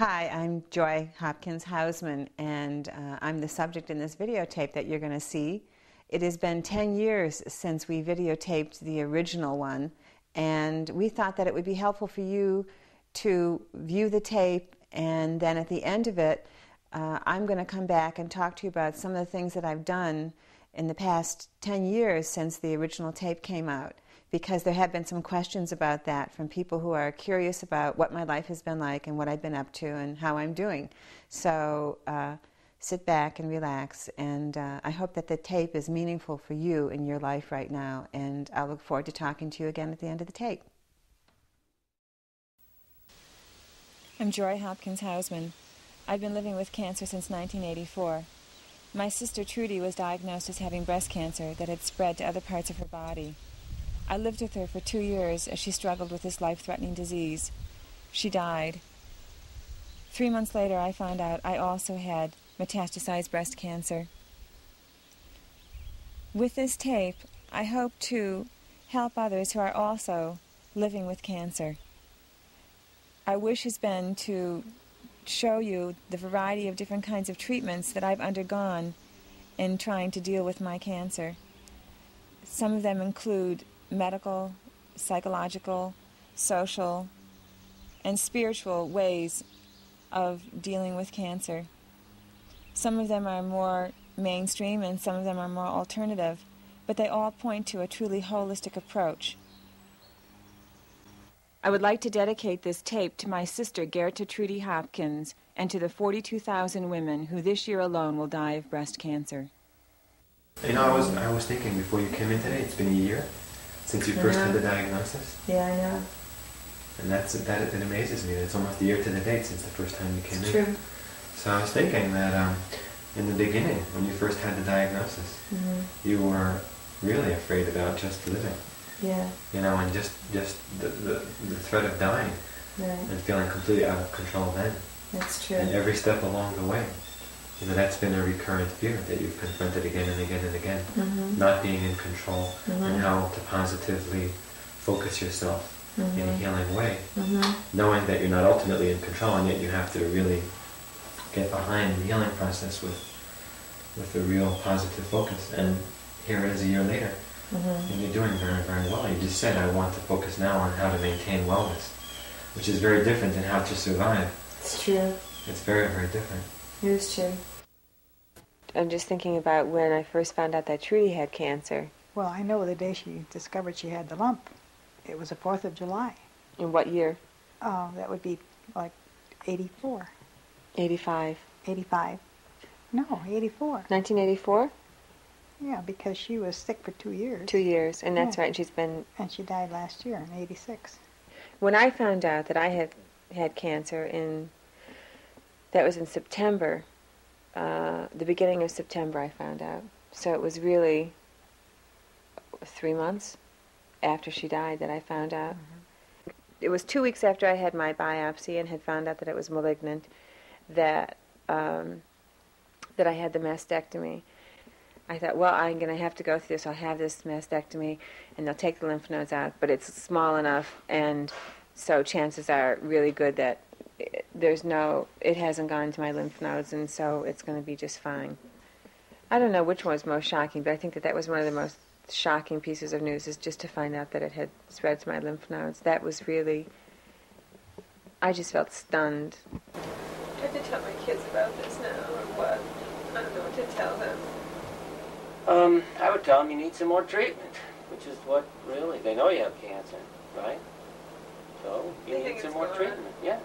Hi, I'm Joy Hopkins-Hausman, and I'm the subject in this videotape that you're going to see. It has been 10 years since we videotaped the original one, and we thought that it would be helpful for you to view the tape, and then at the end of it, I'm going to come back and talk to you about some of the things that I've done in the past 10 years since the original tape came out, because there have been some questions about that from people who are curious about what my life has been like and what I've been up to and how I'm doing. So sit back and relax, and I hope that the tape is meaningful for you in your life right now, and I look forward to talking to you again at the end of the tape. I'm Joy Hopkins-Hausman. I've been living with cancer since 1984. My sister Trudy was diagnosed as having breast cancer that had spread to other parts of her body. I lived with her for 2 years as she struggled with this life-threatening disease. She died. 3 months later, I found out I also had metastasized breast cancer. With this tape, I hope to help others who are also living with cancer. Our wish has been to show you the variety of different kinds of treatments that I've undergone in trying to deal with my cancer. Some of them include medical, psychological, social, and spiritual ways of dealing with cancer. Some of them are more mainstream and some of them are more alternative, but they all point to a truly holistic approach. I would like to dedicate this tape to my sister, Gerta Trudy Hopkins, and to the 42,000 women who this year alone will die of breast cancer. You know, I was thinking before you came in today, it's been a year since you first had the diagnosis. Yeah, I know. And it amazes me that it's almost a year to the date since the first time you came in. It's true. So I was thinking that in the beginning, when you first had the diagnosis, you were really afraid about just living. Yeah. You know, and just the threat of dying. Right. And feeling completely out of control then. That's true. And every step along the way. You know, that's been a recurrent fear that you've confronted again and again and again. Not being in control and how to positively focus yourself in a healing way. Knowing that you're not ultimately in control, and yet you have to really get behind the healing process with a real positive focus. And here it is a year later. And you're doing very, very well. You just said, I want to focus now on how to maintain wellness, which is very different than how to survive. It's true. It's very, very different. It is true. I'm just thinking about when I first found out that Trudy had cancer. Well, I know the day she discovered she had the lump. It was the 4th of July. In what year? That would be like 84. 85. 85. No, 84. 1984? Yeah, because she was sick for 2 years. 2 years, and that's Yeah. right, and she's been... And she died last year in 86. When I found out that I had cancer that was in September, the beginning of September I found out. So it was really 3 months after she died that I found out. It was 2 weeks after I had my biopsy and had found out that it was malignant that I had the mastectomy. I thought, well, I'm going to have to go through this. I'll have this mastectomy, and they'll take the lymph nodes out, but it's small enough, and so chances are really good that it hasn't gone into my lymph nodes, and so it's going to be just fine. I don't know which one was most shocking, but I think that was one of the most shocking pieces of news, is just to find out that it had spread to my lymph nodes. That was really, I just felt stunned. Do I have to tell my kids about this now, or what? I don't know what to tell them. I would tell them you need some more treatment, which is what really, they know you have cancer, right? So you need some more treatment, yeah.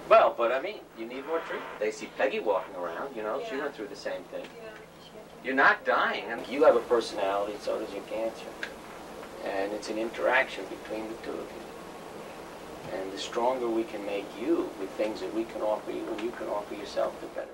Well, but I mean, you need more treatment. They see Peggy walking around, you know, she went through the same thing. You're not dying. I mean, you have a personality, so does your cancer. And it's an interaction between the two of you. And the stronger we can make you with things that we can offer you and you can offer yourself, the better.